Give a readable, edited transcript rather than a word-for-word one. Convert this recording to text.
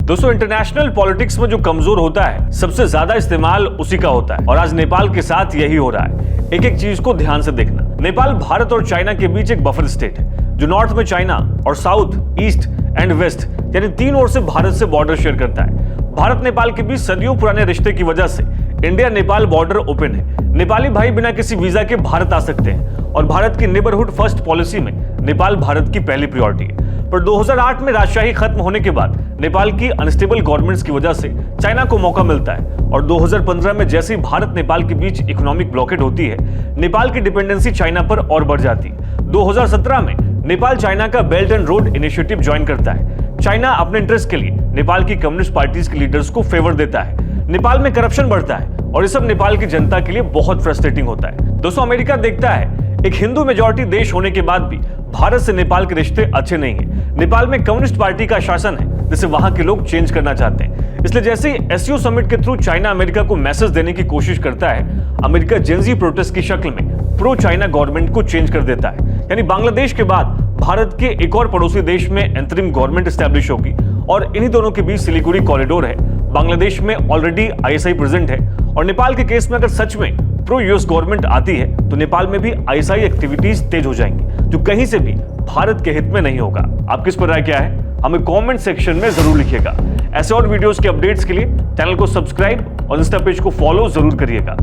दोस्तों, international politics में जो कमजोर होता है सबसे ज्यादा इस्तेमाल उसी का होता है और आज नेपाल के साथ यही हो रहा है। एक एक चीज को ध्यान से देखना। नेपाल भारत और चाइना के बीच एक बफर स्टेट है जो नॉर्थ में चाइना और साउथ, ईस्ट एंड वेस्ट यानी तीन ओर से भारत से बॉर्डर शेयर करता है। भारत नेपाल के बीच सदियों पुराने रिश्ते की वजह से इंडिया नेपाल बॉर्डर ओपन है। नेपाली भाई बिना किसी वीजा के भारत आ सकते हैं और भारत की नेबरहुड फर्स्ट पॉलिसी में नेपाल भारत की पहली प्रायोरिटी है। पर 2008 में राजशाही खत्म होने के बाद नेपाल की अनस्टेबल गवर्नमेंट्स की वजह से चाइना को मौका मिलता है और 2015 में जैसे ही भारत नेपाल के बीच इकोनॉमिक ब्लॉकेड होती है, नेपाल की डिपेंडेंसी चाइना पर और बढ़ जाती है। 2017 में नेपाल चाइना का belt and road initiative join करता है। चाइना अपने इंटरेस्ट के लिए नेपाल की कम्युनिस्ट पार्टीज के लीडर्स को फेवर देता है। नेपाल में करप्शन बढ़ता है और ये सब नेपाल की जनता के लिए बहुत फ्रस्ट्रेटिंग होता है। दोस्तों, अमेरिका देखता है एक हिंदू मेजॉरिटी देश होने के बाद भी भारत से नेपाल के रिश्ते अच्छे नहीं हैं। नेपाल में कम्युनिस्ट पार्टी का शासन है जिसे वहां के लोग चेंज करना चाहते हैं। इसलिए जैसे ही एससीओ समिट के थ्रू चाइना अमेरिका को मैसेज देने की कोशिश करता है, अमेरिका जेनजी प्रोटेस्ट की शक्ल में प्रो चाइना गवर्नमेंट को चेंज कर देता है। यानी बांग्लादेश के बाद भारत के एक और पड़ोसी देश में अंतरिम गवर्नमेंट एस्टैब्लिश होगी और इन्हीं दोनों के बीच सिलीगुड़ी कॉरिडोर है। बांग्लादेश में ऑलरेडी आईएसआई प्रेजेंट है और नेपाल के केस में अगर सच में प्रो यूएस गवर्नमेंट आती है तो नेपाल में भी आईएसआई एक्टिविटीज तेज हो जाएंगी, जो कहीं से भी भारत के हित में नहीं होगा। आपकी इस पर राय क्या है? हमें कमेंट सेक्शन में जरूर लिखिएगा। ऐसे और वीडियोस के अपडेट्स के लिए चैनल को सब्सक्राइब और इंस्टा पेज को फॉलो जरूर करिएगा।